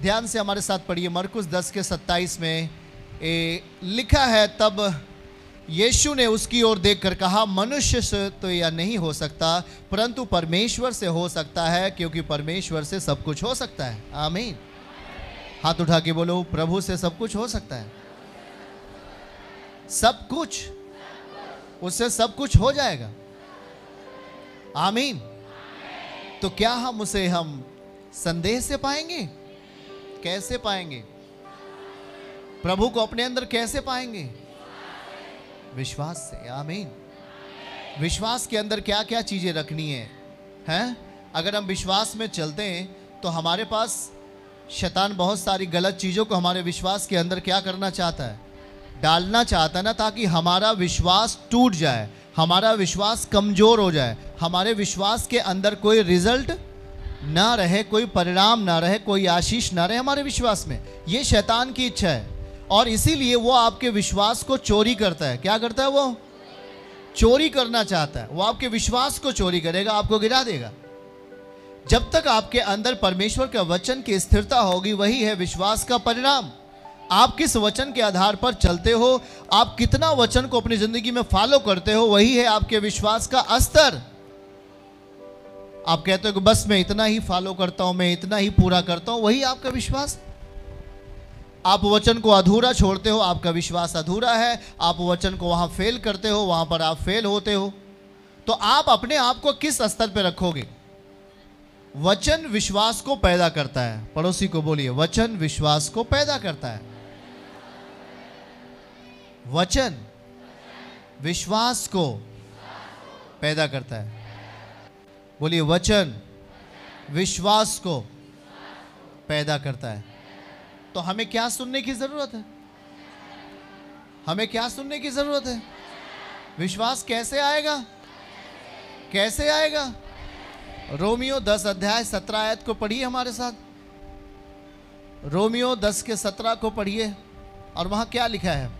ध्यान से हमारे साथ पढ़िए। मरकुस 10:27 में लिखा है, तब यीशु ने उसकी ओर देखकर कहा, मनुष्य से तो यह नहीं हो सकता, परंतु परमेश्वर से हो सकता है, क्योंकि परमेश्वर से सब कुछ हो सकता है। आमीन। हाथ उठा के बोलो, प्रभु से सब कुछ हो सकता है। सब कुछ, उससे सब कुछ हो जाएगा। आमीन। तो क्या हम संदेह से पाएंगे? कैसे पाएंगे? प्रभु को अपने अंदर कैसे पाएंगे? विश्वास से। आमीन। विश्वास के अंदर क्या क्या चीजें रखनी है, हैं? अगर हम विश्वास में चलते हैं तो हमारे पास शैतान बहुत सारी गलत चीजों को हमारे विश्वास के अंदर क्या करना चाहता है? डालना चाहता है ना, ताकि हमारा विश्वास टूट जाए, हमारा विश्वास कमजोर हो जाए, हमारे विश्वास के अंदर कोई रिजल्ट ना रहे, कोई परिणाम ना रहे, कोई आशीष ना रहे हमारे विश्वास में। ये शैतान की इच्छा है, और इसीलिए वो आपके विश्वास को चोरी करता है। क्या करता है? वो चोरी करना चाहता है। वो आपके विश्वास को चोरी करेगा, आपको गिरा देगा। जब तक आपके अंदर परमेश्वर के वचन की स्थिरता होगी, वही है विश्वास का परिणाम। आप किस वचन के आधार पर चलते हो, आप कितना वचन को अपनी जिंदगी में फॉलो करते हो, वही है आपके विश्वास का स्तर। आप कहते हो कि बस मैं इतना ही फॉलो करता हूं, मैं इतना ही पूरा करता हूं, वही आपका विश्वास। आप वचन को अधूरा छोड़ते हो, आपका विश्वास अधूरा है। आप वचन को वहां फेल करते हो, वहां पर आप फेल होते हो। तो आप अपने आप को किस स्तर पे रखोगे? वचन विश्वास को पैदा करता है। पड़ोसी को बोलिए, वचन विश्वास को पैदा करता है। वचन विश्वास को पैदा करता है। बोलिए, वचन विश्वास को पैदा करता है। तो हमें क्या सुनने की जरूरत है? हमें क्या सुनने की जरूरत है? विश्वास कैसे आएगा? कैसे आएगा? रोमियो 10:17 को पढ़िए हमारे साथ। रोमियो 10:17 को पढ़िए, और वहां क्या लिखा है?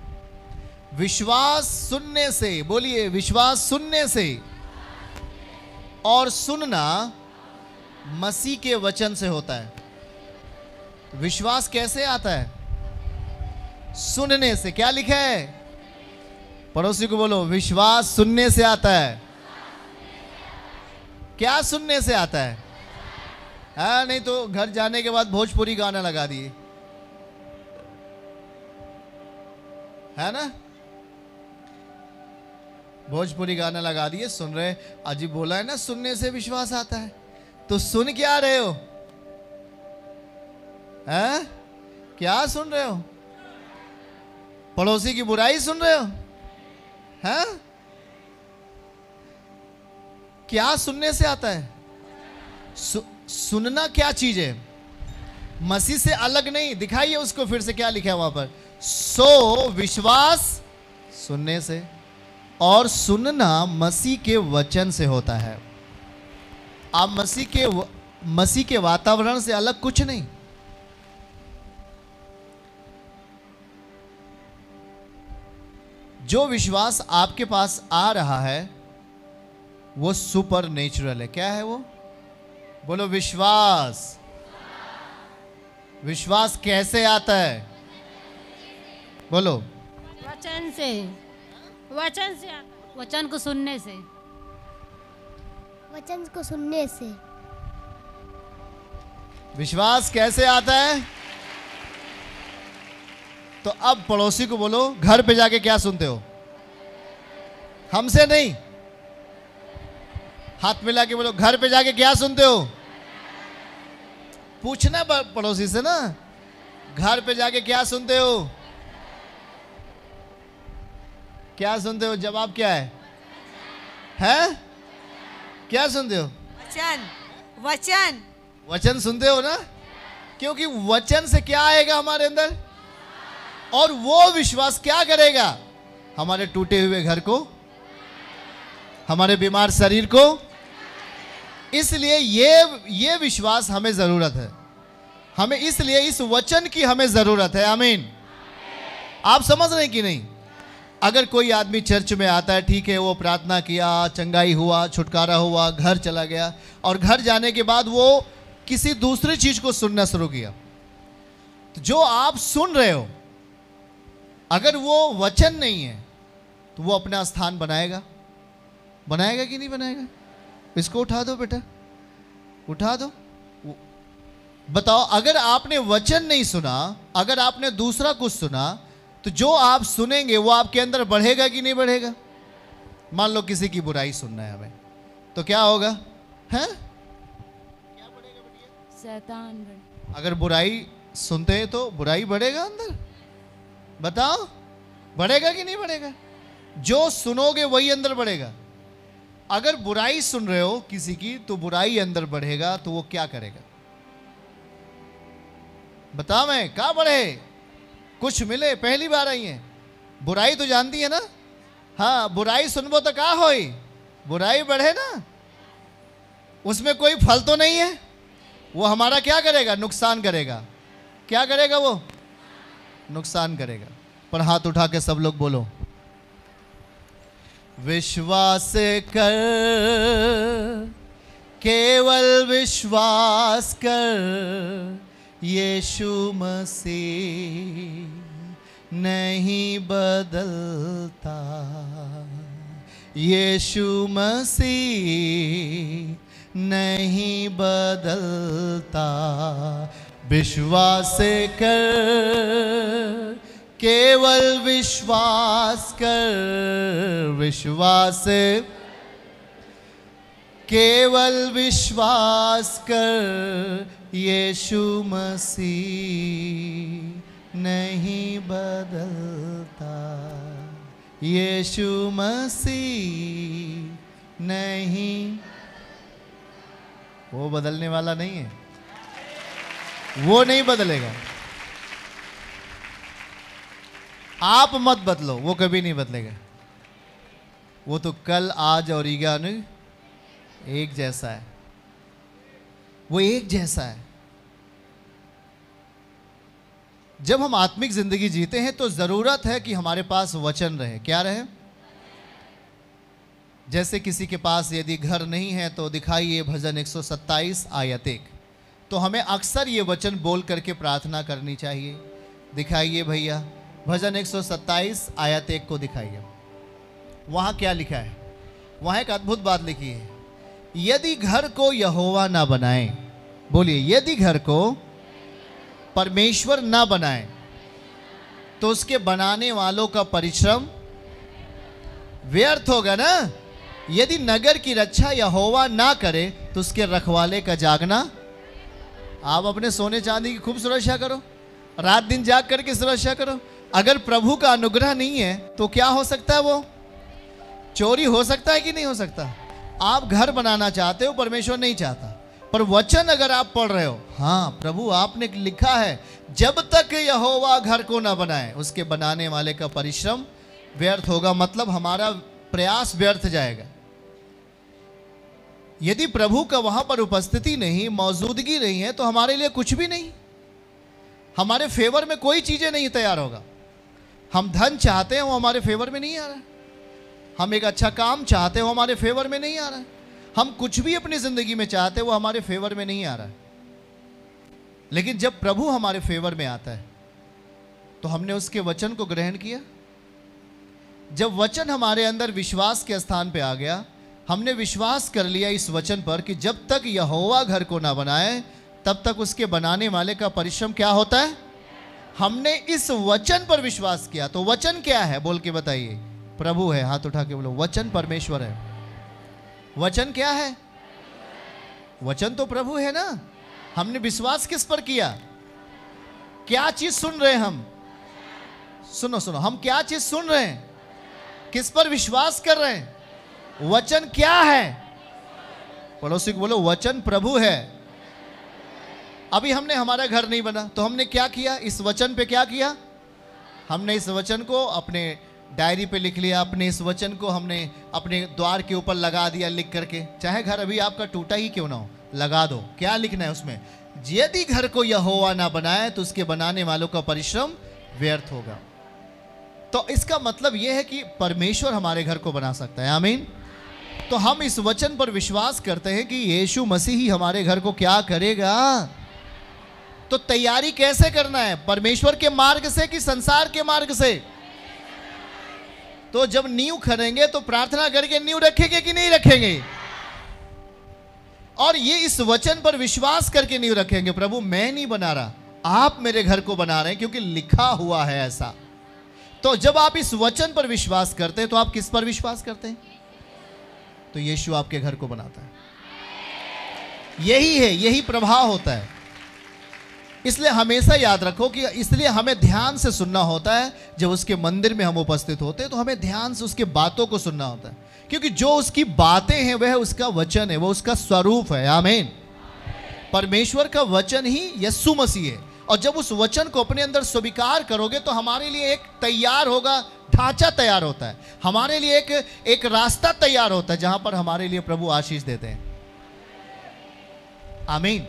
विश्वास सुनने से, बोलिए, विश्वास सुनने से, और सुनना मसीह के वचन से होता है। विश्वास कैसे आता है? सुनने से। क्या लिखा है? पड़ोसी को बोलो, विश्वास सुनने से आता है। क्या सुनने से आता है? हाँ, नहीं तो घर जाने के बाद भोजपुरी गाना लगा दिए, है ना? भोजपुरी गाना लगा दिए, सुन रहे। अजी बोला है ना, सुनने से विश्वास आता है। तो सुन क्या रहे हो? हैं? क्या सुन रहे हो? पड़ोसी की बुराई सुन रहे हो? हैं? क्या सुनने से आता है? सुनना क्या चीज है? मसीह से अलग नहीं। दिखाइए उसको फिर से, क्या लिखा है वहां पर? सो विश्वास सुनने से, और सुनना मसीह के वचन से होता है। आप मसीह के वातावरण से अलग कुछ नहीं। जो विश्वास आपके पास आ रहा है वो सुपर नेचुरल है। क्या है वो? बोलो, विश्वास। विश्वास कैसे आता है? बोलो। वचन से। वचन से आता। वचन को सुनने से। वचन को सुनने से। विश्वास कैसे आता है? तो अब पड़ोसी को बोलो, घर पे जाके क्या सुनते हो? हमसे नहीं, हाथ मिला के बोलो, घर पे जाके क्या सुनते हो? पूछना पड़ोसी से ना, घर पे जाके क्या सुनते हो? क्या सुनते हो? जवाब क्या है? हैं? क्या सुनते हो? वचन। वचन। वचन सुनते हो ना, क्योंकि वचन से क्या आएगा हमारे अंदर, और वो विश्वास क्या करेगा? हमारे टूटे हुए घर को, हमारे बीमार शरीर को। इसलिए ये विश्वास हमें जरूरत है। हमें इसलिए इस वचन की हमें जरूरत है। आमीन। आप समझ रहे हैं कि नहीं? अगर कोई आदमी चर्च में आता है, ठीक है, वो प्रार्थना किया, चंगाई हुआ, छुटकारा हुआ, घर चला गया, और घर जाने के बाद वो किसी दूसरी चीज को सुनना शुरू किया, तो जो आप सुन रहे हो, अगर वो वचन नहीं है तो वो अपना स्थान बनाएगा? बनाएगा कि नहीं बनाएगा? इसको उठा दो बेटा, उठा दो। बताओ, अगर आपने वचन नहीं सुना, अगर आपने दूसरा कुछ सुना, तो जो आप सुनेंगे वो आपके अंदर बढ़ेगा कि नहीं बढ़ेगा? मान लो किसी की बुराई सुनना है हमें, तो क्या होगा? हैं? शैतान अगर बुराई सुनते हैं तो बुराई बढ़ेगा अंदर? बताओ, बढ़ेगा कि नहीं बढ़ेगा? जो सुनोगे वही अंदर बढ़ेगा। अगर बुराई सुन रहे हो किसी की, तो बुराई अंदर बढ़ेगा, तो वो क्या करेगा? बता, मैं क्या बढ़े? कुछ मिले? पहली बार आई है, बुराई तो जानती है ना? हाँ, बुराई सुनबो तो क्या होई? बुराई बढ़े ना, उसमें कोई फल तो नहीं है। वो हमारा क्या करेगा? नुकसान करेगा। क्या करेगा वो? नुकसान करेगा। पर हाथ उठा के सब लोग बोलो, विश्वास कर, केवल विश्वास कर, यीशु मसीह नहीं बदलता, यीशु मसीह नहीं बदलता। विश्वास कर, केवल विश्वास कर, विश्वास, केवल विश्वास कर, यीशु मसीह नहीं बदलता, यीशु मसीह नहीं। वो बदलने वाला नहीं है, वो नहीं बदलेगा। आप मत बदलो, वो कभी नहीं बदलेगा। वो तो कल, आज और ईगानु एक जैसा है। वो एक जैसा है। जब हम आत्मिक जिंदगी जीते हैं तो जरूरत है कि हमारे पास वचन रहे। क्या रहे? जैसे किसी के पास यदि घर नहीं है तो दिखाइए भजन 127 आयत 1। तो हमें अक्सर ये वचन बोल करके प्रार्थना करनी चाहिए। दिखाइए भैया, भजन 127 आयत 1 को दिखाइए। वहाँ क्या लिखा है? वहाँ एक अद्भुत बात लिखी है, यदि घर को यहोवा ना बनाए, बोलिए, यदि घर को परमेश्वर ना बनाए तो उसके बनाने वालों का परिश्रम व्यर्थ होगा ना। यदि नगर की रक्षा यहोवा ना करे तो उसके रखवाले का जागना। आप अपने सोने चांदी की खूब सुरक्षा करो, रात दिन जाग करके सुरक्षा करो। अगर प्रभु का अनुग्रह नहीं है तो क्या हो सकता है? वो चोरी हो सकता है कि नहीं हो सकता? आप घर बनाना चाहते हो, परमेश्वर नहीं चाहता, पर वचन अगर आप पढ़ रहे हो, हाँ प्रभु आपने लिखा है, जब तक यहोवा घर को ना बनाए उसके बनाने वाले का परिश्रम व्यर्थ होगा। मतलब हमारा प्रयास व्यर्थ जाएगा। यदि प्रभु का वहां पर उपस्थिति नहीं, मौजूदगी नहीं है, तो हमारे लिए कुछ भी नहीं, हमारे फेवर में कोई चीजें नहीं तैयार होगा। हम धन चाहते हैं, वो हमारे फेवर में नहीं आ रहा है। हम एक अच्छा काम चाहते हैं, वो हमारे फेवर में नहीं आ रहा है। हम कुछ भी अपनी जिंदगी में चाहते हैं, वो हमारे फेवर में नहीं आ रहा है। लेकिन जब प्रभु हमारे फेवर में आता है तो हमने उसके वचन को ग्रहण किया। जब वचन हमारे अंदर विश्वास के स्थान पे आ गया, हमने विश्वास कर लिया इस वचन पर कि जब तक यहोवा घर को ना बनाए तब तक उसके बनाने वाले का परिश्रम क्या होता है। हमने इस वचन पर विश्वास किया। तो वचन क्या है बोल के बताइए? प्रभु है। हाथ उठा के बोलो, वचन परमेश्वर है। वचन क्या है? वचन तो प्रभु है ना। हमने विश्वास किस पर किया? क्या चीज सुन रहे हैं हम? सुनो सुनो, हम क्या चीज सुन रहे हैं? किस पर विश्वास कर रहे हैं? वचन क्या है? पड़ोसी को बोलो, वचन प्रभु है। अभी हमने, हमारा घर नहीं बना तो हमने क्या किया? इस वचन पे क्या किया? हमने इस वचन को अपने डायरी पे लिख लिया। अपने इस वचन को हमने अपने द्वार के ऊपर लगा दिया लिख करके। चाहे घर अभी आपका टूटा ही क्यों ना हो, लगा दो। क्या लिखना है उसमें? यदि घर को यहोवा ना बनाए तो उसके बनाने वालों का परिश्रम व्यर्थ होगा। तो इसका मतलब यह है कि परमेश्वर हमारे घर को बना सकता है। आमीन। तो हम इस वचन पर विश्वास करते हैं कि यीशु मसीह ही हमारे घर को क्या करेगा। तो तो तैयारी कैसे करना है? परमेश्वर के मार्ग से कि संसार के मार्ग से? तो जब नींव खनेंगे तो प्रार्थना करके नींव रखेंगे कि नहीं रखेंगे? और ये इस वचन पर विश्वास करके नींव रखेंगे, प्रभु मैं नहीं बना रहा, आप मेरे घर को बना रहे हैं, क्योंकि लिखा हुआ है ऐसा। तो जब आप इस वचन पर विश्वास करते हैं तो आप किस पर विश्वास करते हैं? तो यीशु आपके घर को बनाता है। यही है, यही प्रभाव होता है। इसलिए हमेशा याद रखो कि इसलिए हमें ध्यान से सुनना होता है। जब उसके मंदिर में हम उपस्थित होते हैं तो हमें ध्यान से उसके बातों को सुनना होता है, क्योंकि जो उसकी बातें हैं वह उसका वचन है, वह उसका स्वरूप है। आमीन। परमेश्वर का वचन ही यीशु मसीह है। और जब उस वचन को अपने अंदर स्वीकार करोगे तो हमारे लिए एक तैयार होगा, ढांचा तैयार होता है, हमारे लिए एक रास्ता तैयार होता है जहां पर हमारे लिए प्रभु आशीष देते हैं। आमीन।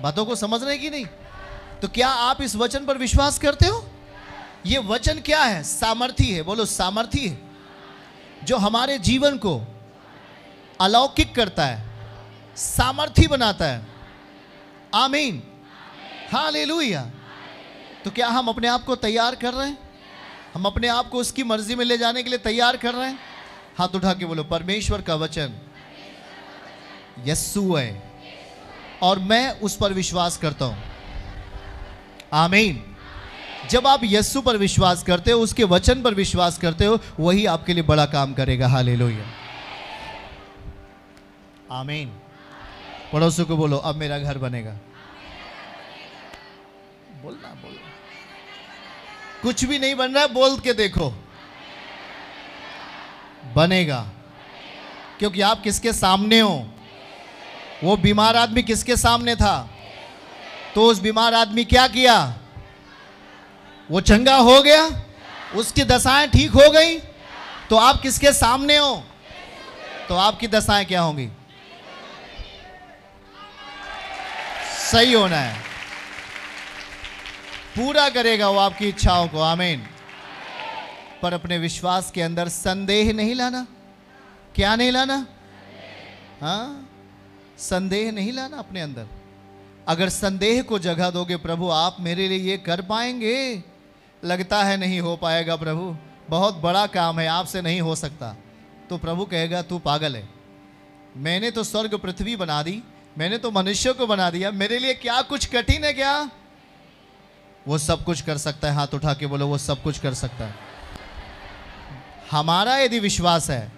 बातों को समझ रहे कि नहीं? तो क्या आप इस वचन पर विश्वास करते हो? ये वचन क्या है? सामर्थी है। बोलो सामर्थी है, जो हमारे जीवन को अलौकिक करता है, सामर्थी बनाता है। आमीन। हालेलुया। तो क्या हम अपने आप को तैयार कर रहे हैं? हम अपने आप को उसकी मर्जी में ले जाने के लिए तैयार कर रहे हैं? हाथ उठा के बोलो, परमेश्वर का वचन यीशु है और मैं उस पर विश्वास करता हूं। आमीन। जब आप यीशु पर विश्वास करते हो, उसके वचन पर विश्वास करते हो, वही आपके लिए बड़ा काम करेगा। हालेलुया। आमीन। पड़ोसियों को बोलो, अब मेरा घर बनेगा। बोलना, बोलो। कुछ भी नहीं बन रहा है, बोल के देखो, बनेगा। क्योंकि आप किसके सामने हो? वो बीमार आदमी किसके सामने था? तो उस बीमार आदमी क्या किया? वो चंगा हो गया, उसकी दशाएं ठीक हो गई। तो आप किसके सामने हो? तो आपकी दशाएं क्या होंगी? सही होना है। पूरा करेगा वो आपकी इच्छाओं को। आमीन। पर अपने विश्वास के अंदर संदेह नहीं लाना। क्या नहीं लाना? हाँ, संदेह नहीं लाना अपने अंदर। अगर संदेह को जगह दोगे, प्रभु आप मेरे लिए ये कर पाएंगे? लगता है नहीं हो पाएगा प्रभु, बहुत बड़ा काम है, आपसे नहीं हो सकता। तो प्रभु कहेगा तू पागल है, मैंने तो स्वर्ग पृथ्वी बना दी, मैंने तो मनुष्य को बना दिया, मेरे लिए क्या कुछ कठिन है क्या? वो सब कुछ कर सकता है। हाथ उठा के बोलो, वो सब कुछ कर सकता है। हमारा यदि विश्वास है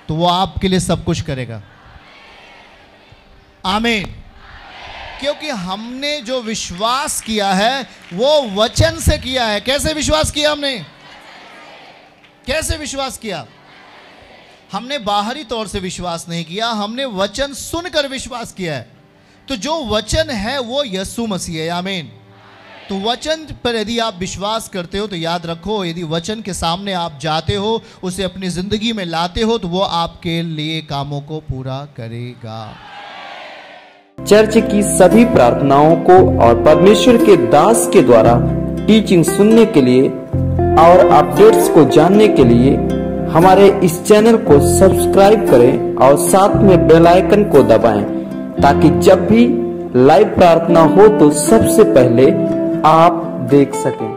तो वो आपके लिए सब कुछ करेगा। आमीन। क्योंकि हमने जो विश्वास किया है वो वचन से किया है। कैसे विश्वास किया हमने? कैसे विश्वास किया? हमने बाहरी तौर से विश्वास नहीं किया, हमने वचन सुनकर विश्वास किया है। तो जो वचन है वो यीशु मसीह है। आमीन। तो वचन पर यदि आप विश्वास करते हो तो याद रखो, यदि वचन के सामने आप जाते हो, उसे अपनी जिंदगी में लाते हो, तो वो आपके लिए कामों को पूरा करेगा। चर्च की सभी प्रार्थनाओं को और परमेश्वर के दास के द्वारा टीचिंग सुनने के लिए और अपडेट्स को जानने के लिए हमारे इस चैनल को सब्सक्राइब करें और साथ में बेल आइकन को दबाएं, ताकि जब भी लाइव प्रार्थना हो तो सबसे पहले आप देख सकें।